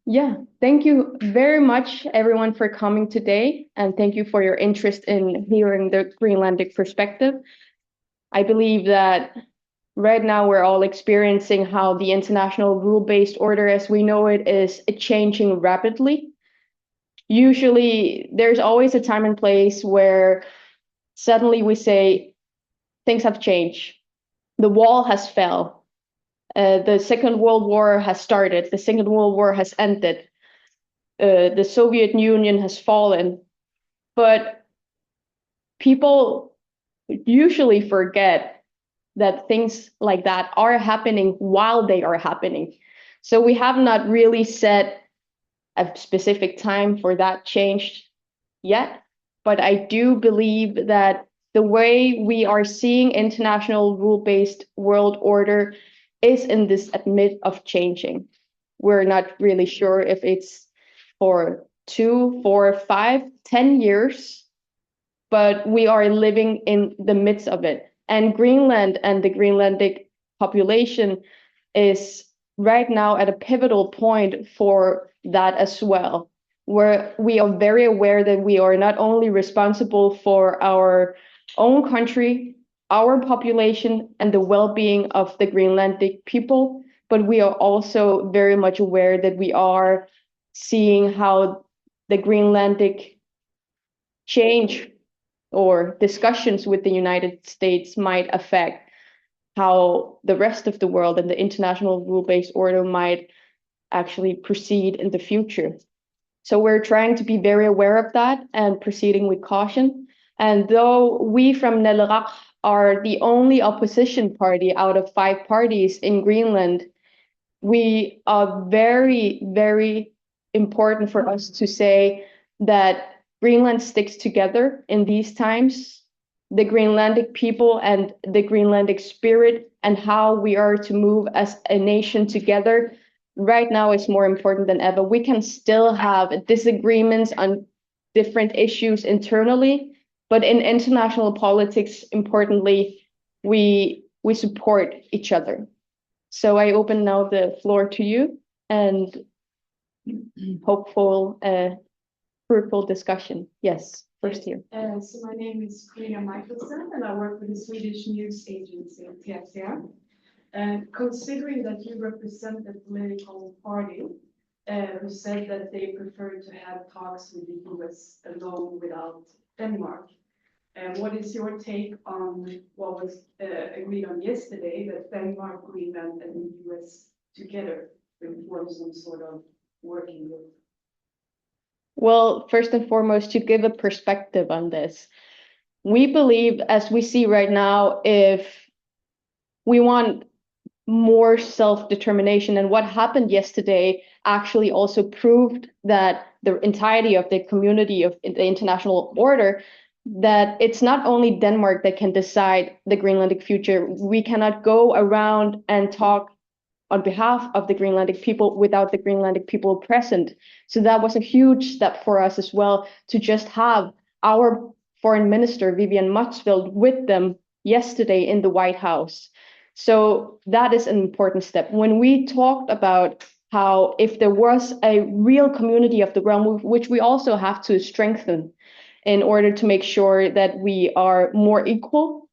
Yeah, thank you very much, everyone, for coming today, and thank you for your interest in hearing the Greenlandic perspective. I believe that right now we're all experiencing how the international rule-based order as we know it is changing rapidly. Usually, there's always a time and place where suddenly we say things have changed. The wall has fell. The Second World War has started. The Second World War has ended. The Soviet Union has fallen, but people usually forget that things like that are happening while they are happening. So we have not really set a specific time for that change yet, but I do believe that the way we are seeing international rule-based world order is in this admit of changing. We're not really sure if it's for 2, 4, 5, 10 years, but we are living in the midst of it. And Greenland and the Greenlandic population is right now at a pivotal point for that as well, where we are very aware that we are not only responsible for our own country, our population, and the well-being of the Greenlandic people, but we are also very much aware that we are seeing how the Greenlandic change or discussions with the United States might affect how the rest of the world and the international rule-based order might actually proceed in the future. So we're trying to be very aware of that and proceeding with caution. And though we from Naleraq are the only opposition party out of 5 parties in Greenland, we are very, very important for us to say that Greenland sticks together in these times. The Greenlandic people and the Greenlandic spirit and how we are to move as a nation together right now is more important than ever. We can still have disagreements on different issues internally, but in international politics, importantly, we support each other. So I open now the floor to you and hopeful fruitful discussion. Yes, first here. So my name is Cornelia Michelson, and I work with the Swedish news agency TFCR. Considering that you represent a political party who said that they prefer to have talks with the US alone without Denmark, what is your take on what was agreed on yesterday, that Denmark, Greenland, and the US together will form some sort of working group? Well, first and foremost, to give a perspective on this, we believe, as we see right now, if we want more self-determination, and what happened yesterday actually also proved that the entirety of the community of the international order, that it's not only Denmark that can decide the Greenlandic future. We cannot go around and talk on behalf of the Greenlandic people without the Greenlandic people present. So that was a huge step for us as well, to just have our foreign minister, Vivian Motzfeldt, with them yesterday in the White House. So that is an important step. When we talked about how if there was a real community of the realm, which we also have to strengthen in order to make sure that we are more equal,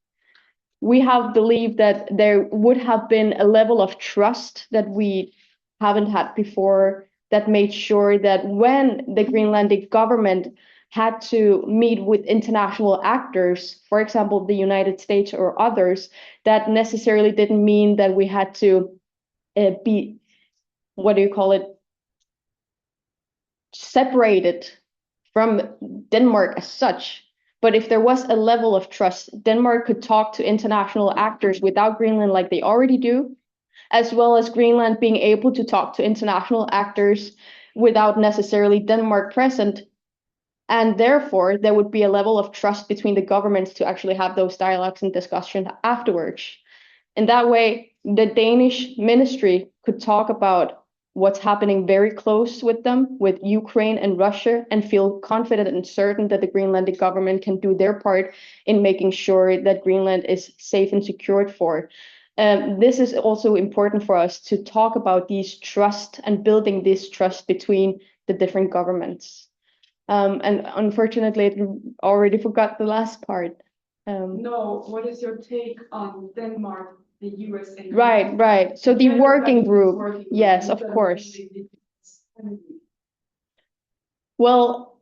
we have believed that there would have been a level of trust that we haven't had before, that made sure that when the Greenlandic government had to meet with international actors, for example, the United States or others, that necessarily didn't mean that we had to be, separated from Denmark as such. But if there was a level of trust, Denmark could talk to international actors without Greenland like they already do, as well as Greenland being able to talk to international actors without necessarily Denmark present. And therefore, there would be a level of trust between the governments to actually have those dialogues and discussions afterwards. In that way, the Danish ministry could talk about what's happening very close with them, with Ukraine and Russia, and feel confident and certain that the Greenlandic government can do their part in making sure that Greenland is safe and secured for. This is also important for us to talk about these trust and building this trust between the different governments. And unfortunately, I already forgot the last part. No, what is your take on Denmark, the US, and Right. So the working group, yes, of course. Well,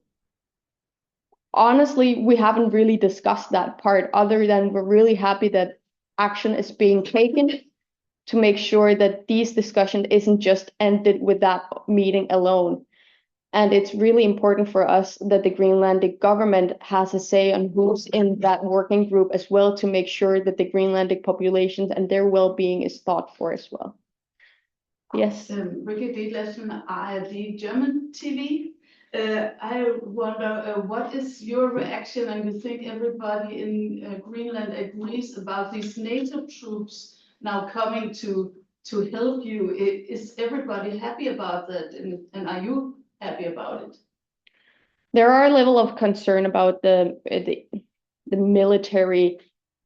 honestly, we haven't really discussed that part other than we're really happy that action is being taken to make sure that these discussion isn't just ended with that meeting alone. And it's really important for us that the Greenlandic government has a say on who's in that working group as well, to make sure that the Greenlandic populations and their well-being is thought for as well. Yes. Rikke Detlersen, ARD German TV. I wonder, what is your reaction, and you think everybody in Greenland agrees about these NATO troops now coming to help you? Is everybody happy about that, and are you happy about it? There are a level of concern about the military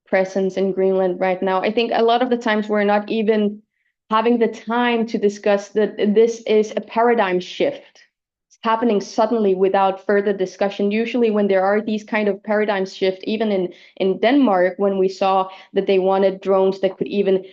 presence in Greenland right now. I think a lot of the times we're not even having the time to discuss that this is a paradigm shift. It's happening suddenly without further discussion. Usually when there are these kind of paradigm shift, even in Denmark, when we saw that they wanted drones that could even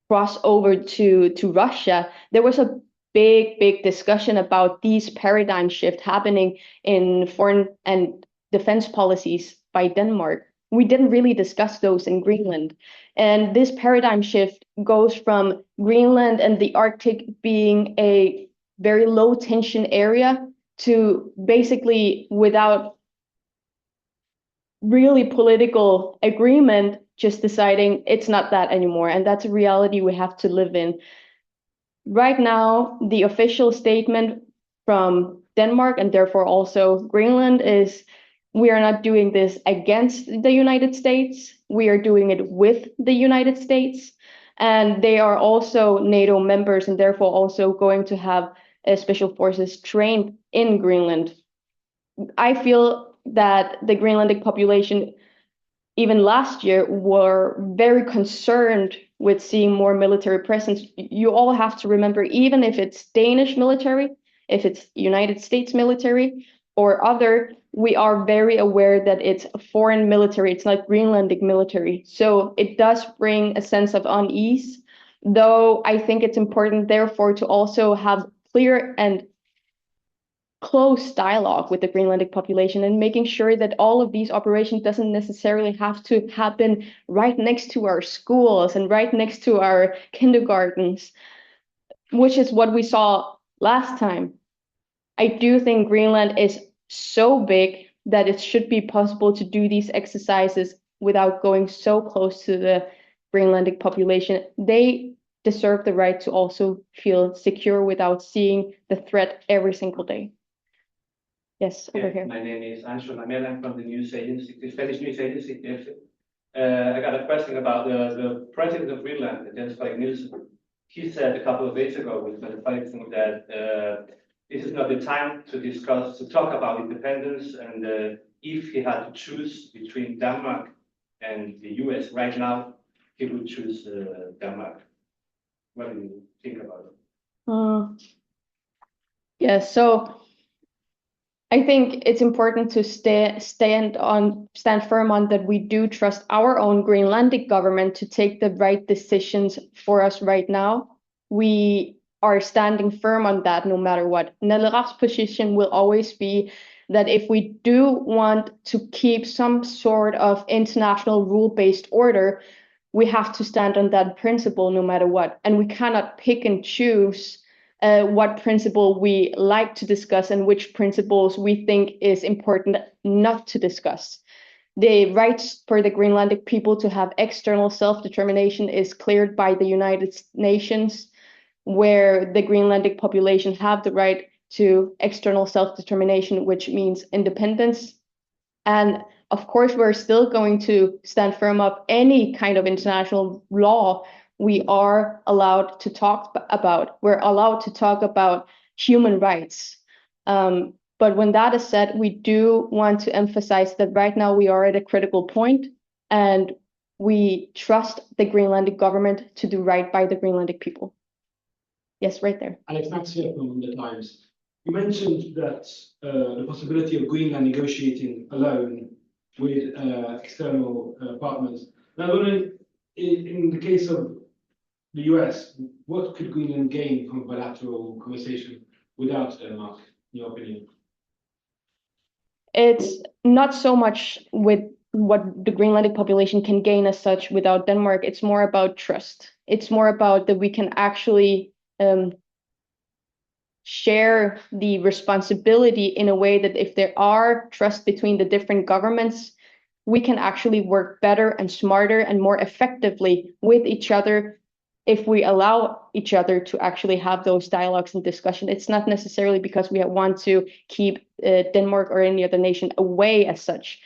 cross over to Russia, there was a big discussion about these paradigm shift happening in foreign and defense policies by Denmark. We didn't really discuss those in Greenland. And this paradigm shift goes from Greenland and the Arctic being a very low tension area to basically, without really political agreement, just deciding it's not that anymore. And that's a reality we have to live in. Right now, the official statement from Denmark, and therefore also Greenland, is we are not doing this against the United States. We are doing it with the United States. And they are also NATO members, and therefore also going to have special forces trained in Greenland. I feel that the Greenlandic population, even last year, were very concerned with seeing more military presence. You all have to remember, even if it's Danish military, if it's United States military or other, we are very aware that it's a foreign military. It's not Greenlandic military. So it does bring a sense of unease, though I think it's important, therefore, to also have clear and close dialogue with the Greenlandic population and making sure that all of these operations doesn't necessarily have to happen right next to our schools and right next to our kindergartens, which is what we saw last time. I do think Greenland is so big that it should be possible to do these exercises without going so close to the Greenlandic population. They deserve the right to also feel secure without seeing the threat every single day. Yes, over here. My name is Naleraq from the news agency, the Spanish news agency. I got a question about the president of Greenland, Jens Nielsen. He said a couple of days ago with the thing that this is not the time to talk about independence, and if he had to choose between Denmark and the US right now, he would choose Denmark. What do you think about it? Yeah, so I think it's important to stand firm on that we do trust our own Greenlandic government to take the right decisions for us right now. We are standing firm on that no matter what. Naleraq's position will always be that if we do want to keep some sort of international rule-based order, we have to stand on that principle no matter what. And we cannot pick and choose what principle we like to discuss and which principles we think is important not to discuss. The rights for the Greenlandic people to have external self-determination is cleared by the United Nations, where the Greenlandic population have the right to external self-determination, which means independence. And of course, we're still going to stand firm up any kind of international law we are allowed to talk about. We're allowed to talk about human rights. But when that is said, we do want to emphasize that right now we are at a critical point, and we trust the Greenlandic government to do right by the Greenlandic people. Yes, right there. Alex Max here from the Times. You mentioned that the possibility of Greenland negotiating alone with external partners. Now, in the case of the US, what could Greenland gain from a bilateral conversation without Denmark, in your opinion? It's not so much with what the Greenlandic population can gain as such without Denmark. It's more about trust. It's more about that we can actually share the responsibility in a way that if there are trust between the different governments, we can actually work better and smarter and more effectively with each other if we allow each other to actually have those dialogues and discussion. It's not necessarily because we want to keep Denmark or any other nation away as such,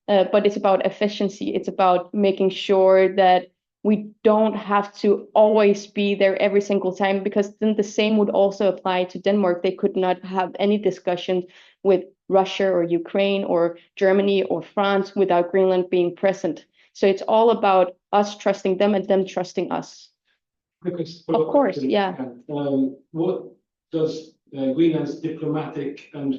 but it's about efficiency. It's about making sure that we don't have to always be there every single time, because then the same would also apply to Denmark. They could not have any discussion with Russia or Ukraine or Germany or France without Greenland being present. So it's all about us trusting them and them trusting us. Of course, yeah. What does Greenland's diplomatic and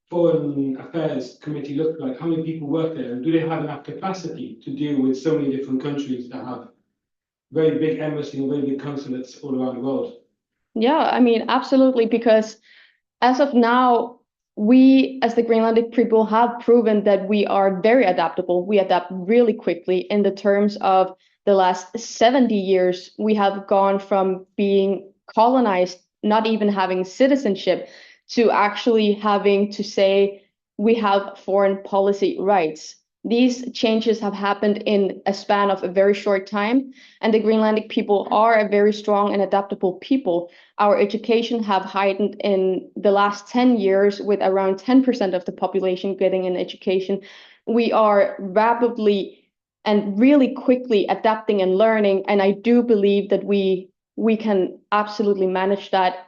Foreign Affairs Committee look like? How many people work there? And do they have enough capacity to deal with so many different countries that have very big embassies and very big consulates all around the world? Yeah, I mean, absolutely, because as of now, we as the Greenlandic people have proven that we are very adaptable. We adapt really quickly. In the terms of the last 70 years, we have gone from being colonized, not even having citizenship, to actually having to say we have foreign policy rights. These changes have happened in a span of a very short time, and the Greenlandic people are a very strong and adaptable people. Our education have heightened in the last 10 years, with around 10% of the population getting an education. We are rapidly and really quickly adapting and learning, and I do believe that we can absolutely manage that.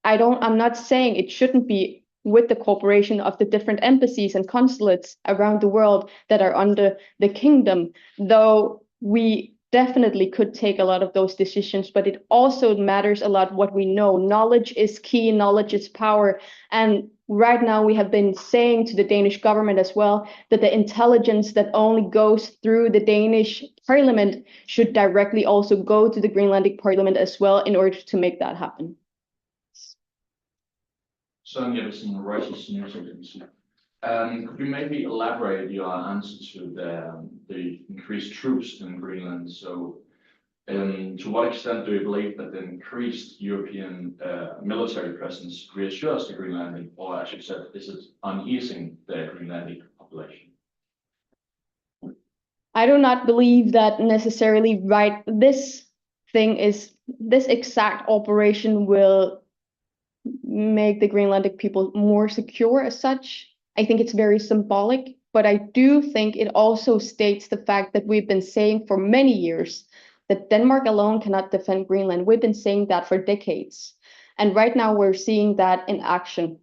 I'm not saying it shouldn't be with the cooperation of the different embassies and consulates around the world that are under the kingdom, though we definitely could take a lot of those decisions, but it also matters a lot what we know. Knowledge is key, knowledge is power. And right now we have been saying to the Danish government as well that the intelligence that only goes through the Danish parliament should directly also go to the Greenlandic parliament as well in order to make that happen. Søren Jeppesen, Reuters News Agency. Could you maybe elaborate your answer to the increased troops in Greenland? So, to what extent do you believe that the increased European military presence reassures the Greenlandic, or as you said, is it uneasing the Greenlandic population? I do not believe that necessarily right. This exact operation will make the Greenlandic people more secure as such. I think it's very symbolic, but I do think it also states the fact that we've been saying for many years that Denmark alone cannot defend Greenland. We've been saying that for decades. And right now we're seeing that in action.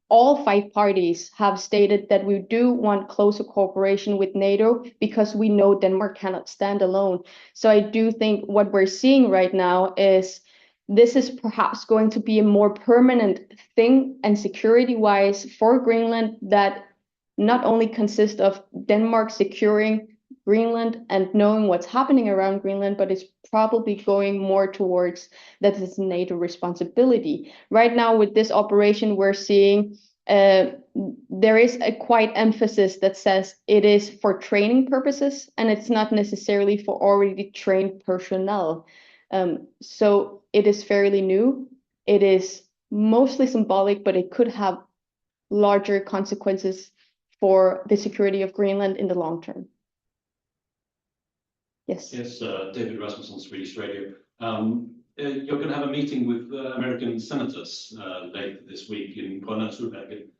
All 5 parties have stated that we do want closer cooperation with NATO because we know Denmark cannot stand alone. So I do think what we're seeing right now is this is perhaps going to be a more permanent thing and security-wise for Greenland that not only consists of Denmark securing Greenland and knowing what's happening around Greenland, but it's probably going more towards that it's NATO responsibility. Right now with this operation, we're seeing there is a quite emphasis that says it is for training purposes and it's not necessarily for already trained personnel. So it is fairly new. It is mostly symbolic, but it could have larger consequences for the security of Greenland in the long term. Yes. Yes, David Rasmussen, Swedish Radio. You're going to have a meeting with American senators later this week in Copenhagen.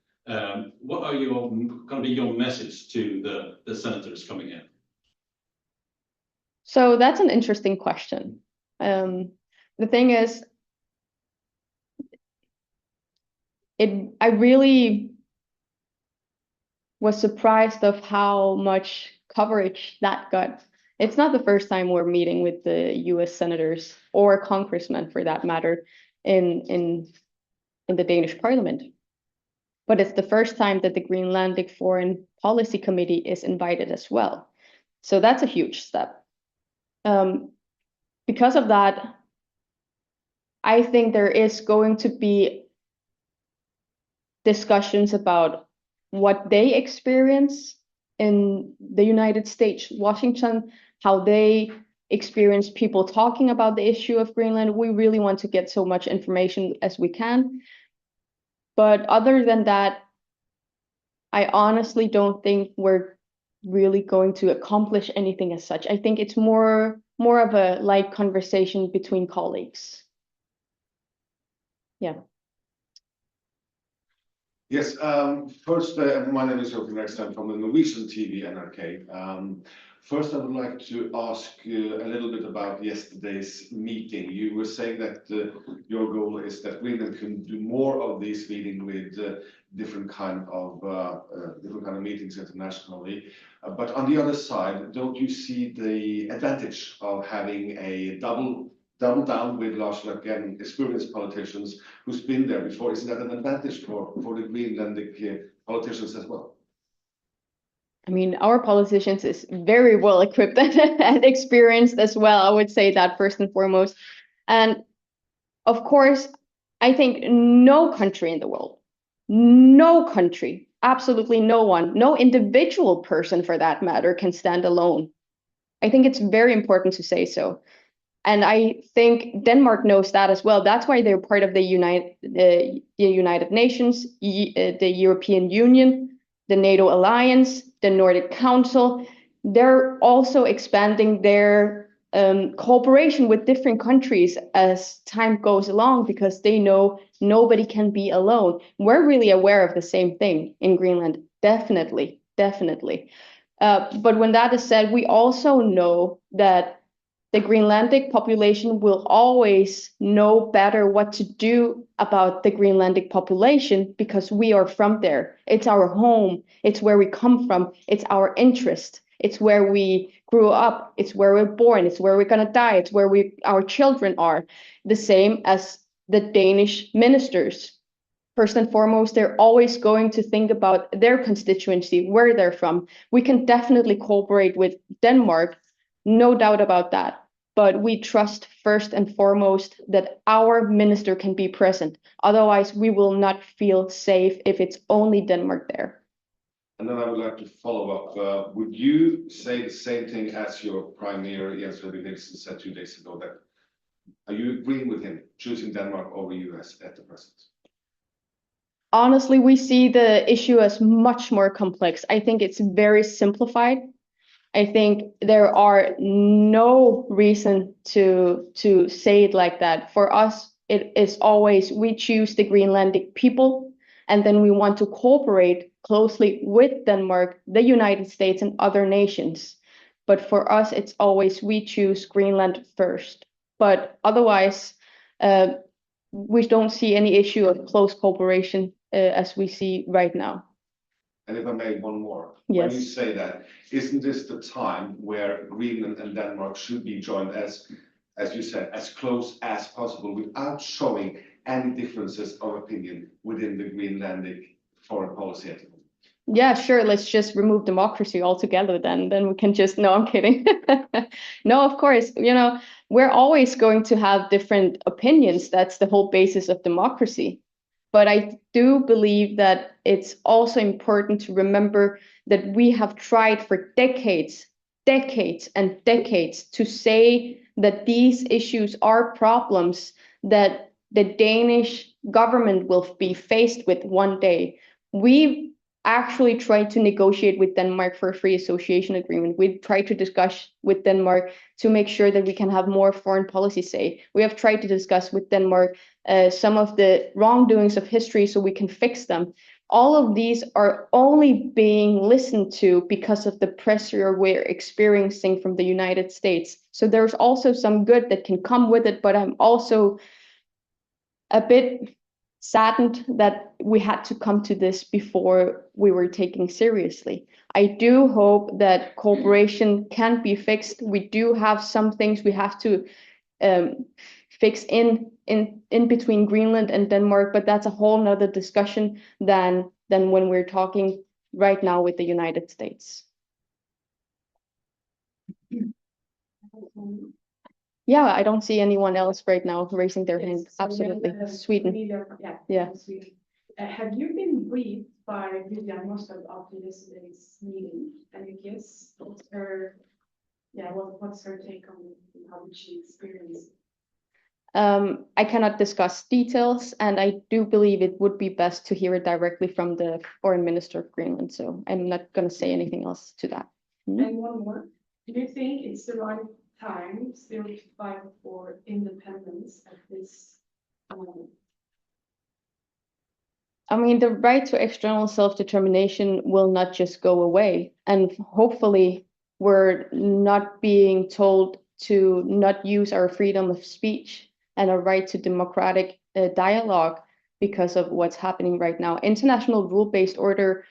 What are going to be your message to the senators coming in? So that's an interesting question. The thing is, was surprised of how much coverage that got. It's not the first time we're meeting with the US senators or congressmen for that matter in the Danish parliament. But it's the first time that the Greenlandic Foreign Policy Committee is invited as well. So that's a huge step. Because of that, I think there is going to be discussions about what they experience in the United States, Washington, how they experience people talking about the issue of Greenland. We really want to get so much information as we can. But other than that, I honestly don't think we're really going to accomplish anything as such. I think it's more of a light conversation between colleagues. Yeah. Yes, first, my name is Joachim Reksten from the Norwegian TV NRK. First, I would like to ask you a little bit about yesterday's meeting. You were saying that your goal is that Greenland can do more of these meetings with different kind of meetings internationally. But on the other side, don't you see the advantage of having a double down with Naleraq and experienced politicians who's been there before? Isn't that an advantage for the Greenlandic politicians as well? I mean, our politicians is very well equipped and experienced as well. I would say that first and foremost. And of course, I think no country in the world, no country, absolutely no one, no individual person for that matter can stand alone. I think it's very important to say so. And I think Denmark knows that as well. That's why they're part of the United Nations, the European Union, the NATO alliance, the Nordic Council. They're also expanding their cooperation with different countries as time goes along, because they know nobody can be alone. We're really aware of the same thing in Greenland, definitely. But when that is said, we also know that the Greenlandic population will always know better what to do about the Greenlandic population, because we are from there. It's our home. It's where we come from. It's our interest. It's where we grew up. It's where we're born. It's where we're going to die. It's where our children are. The same as the Danish ministers. First and foremost, they're always going to think about their constituency, where they're from. We can definitely cooperate with Denmark, no doubt about that. But we trust first and foremost that our minister can be present. Otherwise, we will not feel safe if it's only Denmark there. And then I would like to follow up. Would you say the same thing as your Prime Minister Jens Nielsen said 2 days ago? That are you agreeing with him choosing Denmark over US at the present? Honestly, we see the issue as much more complex. I think it's very simplified. I think there are no reason to say it like that. For us, it is always, we choose the Greenlandic people, and then we want to cooperate closely with Denmark, the United States, and other nations. But for us, it's always, we choose Greenland first. But otherwise, we don't see any issue of close cooperation as we see right now. And if I may, one more. Yes. When you say that, isn't this the time where Greenland and Denmark should be joined as you said, as close as possible without showing any differences of opinion within the Greenlandic foreign policy? Yeah, sure. Let's just remove democracy altogether then we can just, no, I'm kidding. No, of course, we're always going to have different opinions. That's the whole basis of democracy. But I do believe that it's also important to remember that we have tried for decades to say that these issues are problems that the Danish government will be faced with one day. We've actually tried to negotiate with Denmark for a free association agreement. We've tried to discuss with Denmark to make sure that we can have more foreign policy say. We have tried to discuss with Denmark some of the wrongdoings of history so we can fix them. All of these are only being listened to because of the pressure we're experiencing from the United States. So there's also some good that can come with it, but I'm also a bit saddened that we had to come to this before we were taken seriously. I do hope that cooperation can be fixed. We do have some things we have to fix in between Greenland and Denmark, but that's a whole nother discussion than when we're talking right now with the United States. Yeah, I don't see anyone else right now raising their hand. Yes, so Absolutely. then, Sweden. Yeah. Sweden. Have you been briefed by Vivian Mostad after yesterday's meeting? And I guess what's her take on how did she experience it? I cannot discuss details, and I do believe it would be best to hear it directly from the Foreign Minister of Greenland. So I'm not going to say anything else to that. And one more. Do you think it's the right time still to fight for independence at this moment? I mean, the right to external self-determination will not just go away. And hopefully we're not being told to not use our freedom of speech and our right to democratic dialogue because of what's happening right now. International rule-based order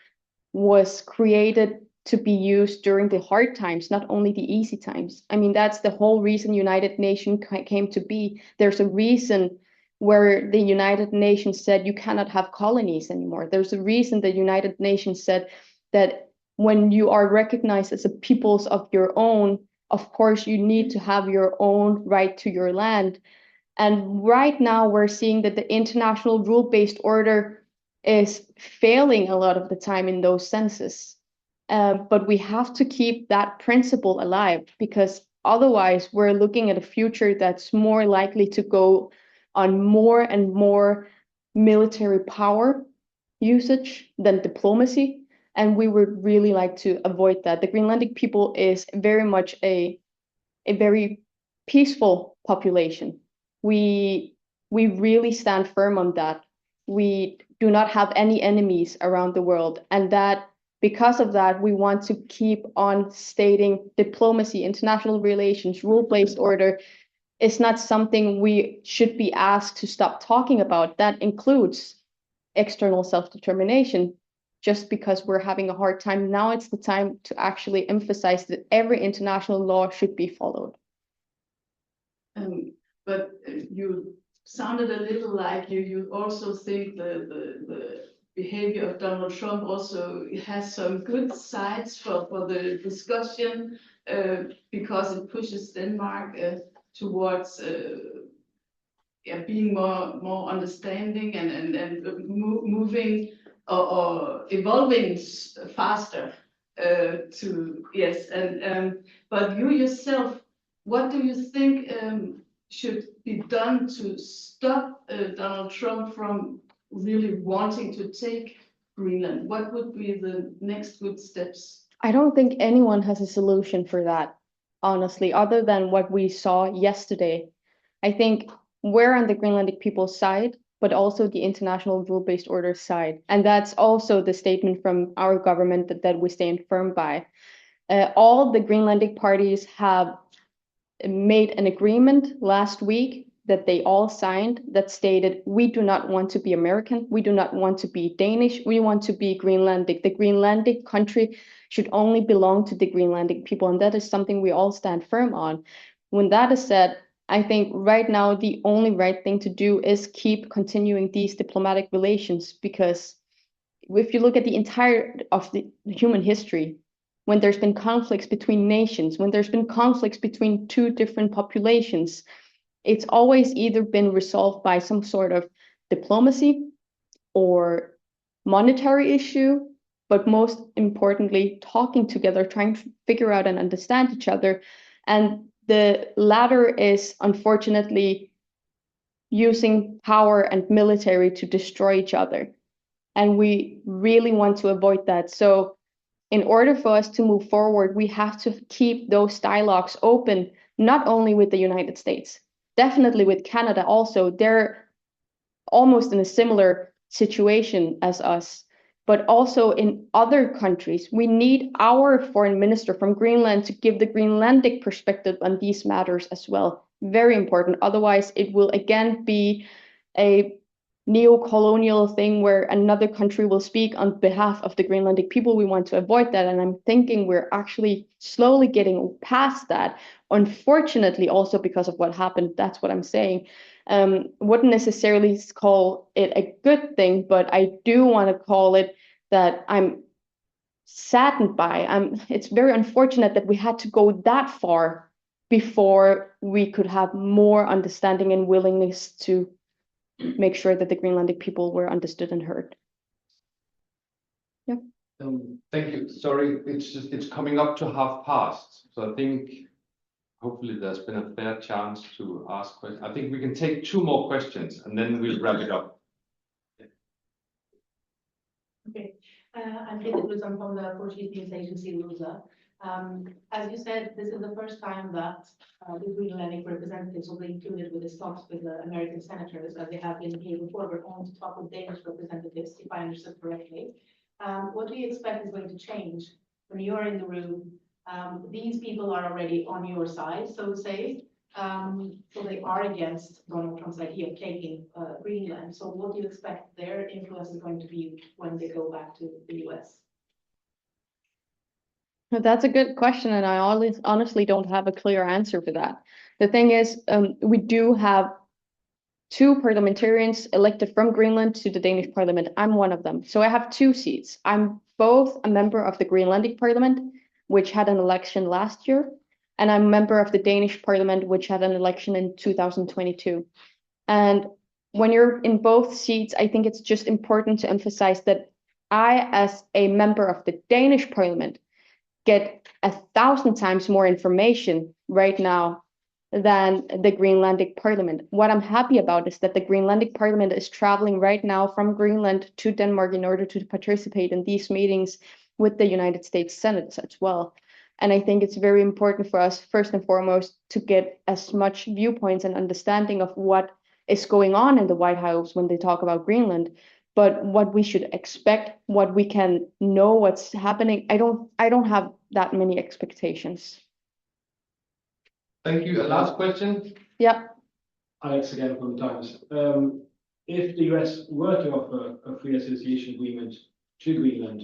was created to be used during the hard times, not only the easy times. I mean, that's the whole reason United Nations came to be. There's a reason where the United Nations said you cannot have colonies anymore. There's a reason the United Nations said that when you are recognized as a peoples of your own, of course, you need to have your own right to your land. And right now we're seeing that the international rule-based order is failing a lot of the time in those senses. But we have to keep that principle alive, because otherwise we're looking at a future that's more likely to go on more and more military power usage than diplomacy. And we would really like to avoid that. The Greenlandic people is very much a very peaceful population. We really stand firm on that. We do not have any enemies around the world, and that because of that, we want to keep on stating diplomacy, international relations, rule-based order is not something we should be asked to stop talking about. That includes external self-determination. Just because we're having a hard time, now it's the time to actually emphasize that every international law should be followed. But you sounded a little like you also think the behavior of Donald Trump also has some good sides for the discussion, because it pushes Denmark towards being more understanding and moving or evolving faster to yes. But you yourself, what do you think should be done to stop Donald Trump from really wanting to take Greenland? What would be the next good steps? I don't think anyone has a solution for that, honestly, other than what we saw yesterday. I think we're on the Greenlandic people's side, but also the international rule-based order side. And that's also the statement from our government that we stand firm by. All the Greenlandic parties have made an agreement last week that they all signed that stated, we do not want to be American, we do not want to be Danish, we want to be Greenlandic. The Greenlandic country should only belong to the Greenlandic people, and that is something we all stand firm on. When that is said, I think right now the only right thing to do is keep continuing these diplomatic relations, because if you look at the entire of the human history, when there's been conflicts between nations, when there's been conflicts between two different populations, it's always either been resolved by some sort of diplomacy or monetary issue, but most importantly, talking together, trying to figure out and understand each other. And the latter is unfortunately using power and military to destroy each other. And we really want to avoid that. So in order for us to move forward, we have to keep those dialogues open, not only with the United States, definitely with Canada also. They're almost in a similar situation as us, but also in other countries. We need our foreign minister from Greenland to give the Greenlandic perspective on these matters as well. Very important. Otherwise, it will again be a neo-colonial thing where another country will speak on behalf of the Greenlandic people. We want to avoid that. And I'm thinking we're actually slowly getting past that. Unfortunately, also because of what happened, that's what I'm saying. Wouldn't necessarily call it a good thing, but I do want to call it that I'm saddened by. It's very unfortunate that we had to go that far before we could have more understanding and willingness to make sure that the Greenlandic people were understood and heard. Yeah. Thank you. Sorry, it's coming up to past. So I think hopefully there's been a fair chance to ask questions. I think we can take 2 more questions and then we'll wrap it up. Okay. I'm Kate Blusson from the Portuguese news agency Lusa. As you said, this is the first time that the Greenlandic representatives will be included with the talks with the American senators, as they have been here before, but only to talk with Danish representatives, if I understood correctly. What do you expect is going to change when you are in the room? These people are already on your side, so to say. So they are against Donald Trump's idea of taking Greenland. So what do you expect their influence is going to be when they go back to the US? That's a good question, and I honestly don't have a clear answer for that. The thing is, we do have 2 parliamentarians elected from Greenland to the Danish parliament. I'm one of them. So I have 2 seats. I'm both a member of the Greenlandic parliament, which had an election last year, and I'm a member of the Danish parliament, which had an election in 2022. And when you're in both seats, I think it's just important to emphasize that I, as a member of the Danish parliament, get 1,000 times more information right now than the Greenlandic parliament. What I'm happy about is that the Greenlandic parliament is traveling right now from Greenland to Denmark in order to participate in these meetings with the United States Senate as well. And I think it's very important for us, first and foremost, to get as much viewpoints and understanding of what is going on in the White House when they talk about Greenland. But what we should expect, what we can know what's happening, I don't have that many expectations. Thank you. A last question? Yeah. Alex again from the Times. If the US were to offer a free association agreement to Greenland,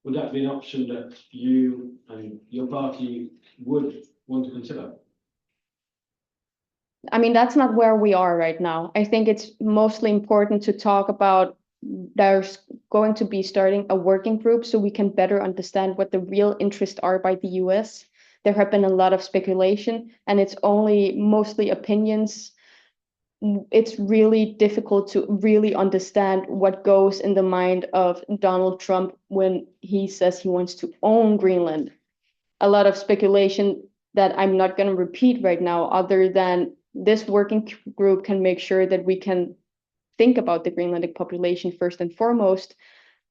would that be an option that you and your party would want to consider? I mean, that's not where we are right now. I think it's mostly important to talk about there's going to be starting a working group so we can better understand what the real interests are by the US. There have been a lot of speculation and it's only mostly opinions. It's really difficult to really understand what goes in the mind of Donald Trump when he says he wants to own Greenland. A lot of speculation that I'm not going to repeat right now, other than this working group can make sure that we can think about the Greenlandic population first and foremost,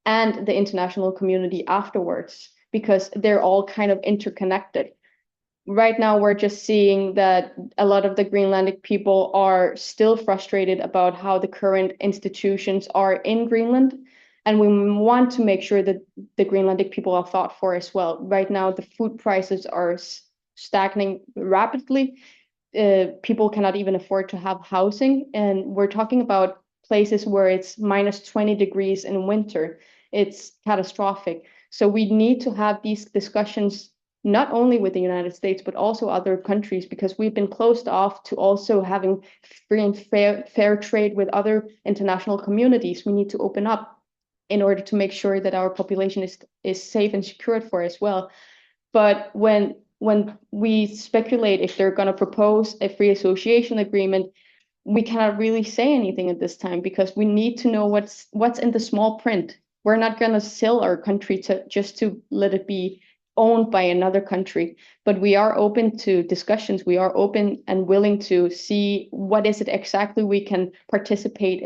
and the international community afterwards, because they're all kind of interconnected. Right now, we're just seeing that a lot of the Greenlandic people are still frustrated about how the current institutions are in Greenland. And we want to make sure that the Greenlandic people are fought for as well. Right now, the food prices are stagnating rapidly. People cannot even afford to have housing. And we're talking about places where it's minus 20 degrees in winter. It's catastrophic. So we need to have these discussions not only with the United States, but also other countries, because we've been closed off to also having free and fair trade with other international communities. We need to open up in order to make sure that our population is safe and secured for as well. But when we speculate if they're going to propose a free association agreement, we cannot really say anything at this time because we need to know what's in the small print. We're not going to sell our country just to let it be owned by another country, but we are open to discussions. We are open and willing to see what is it exactly we can participate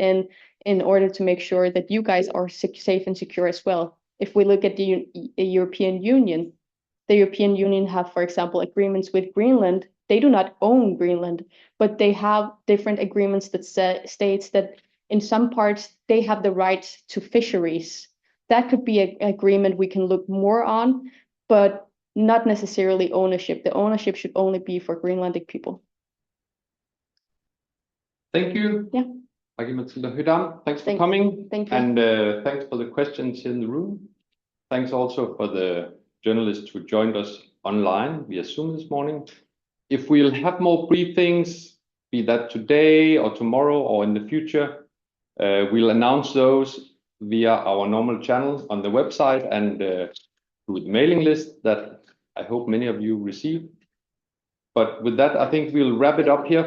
in order to make sure that you guys are safe and secure as well. If we look at the European Union have, for example, agreements with Greenland. They do not own Greenland, but they have different agreements that states that in some parts they have the right to fisheries. That could be an agreement we can look more on, but not necessarily ownership. The ownership should only be for Greenlandic people. Thank you. Yeah. Aki-Matilda Høegh-Dam, thanks for Thank- coming. Thank you. And thanks for the questions in the room. Thanks also for the journalists who joined us online via Zoom this morning. If we'll have more briefings, be that today or tomorrow or in the future, we'll announce those via our normal channels on the website and through the mailing list that I hope many of you receive. But with that, I think we'll wrap it up here.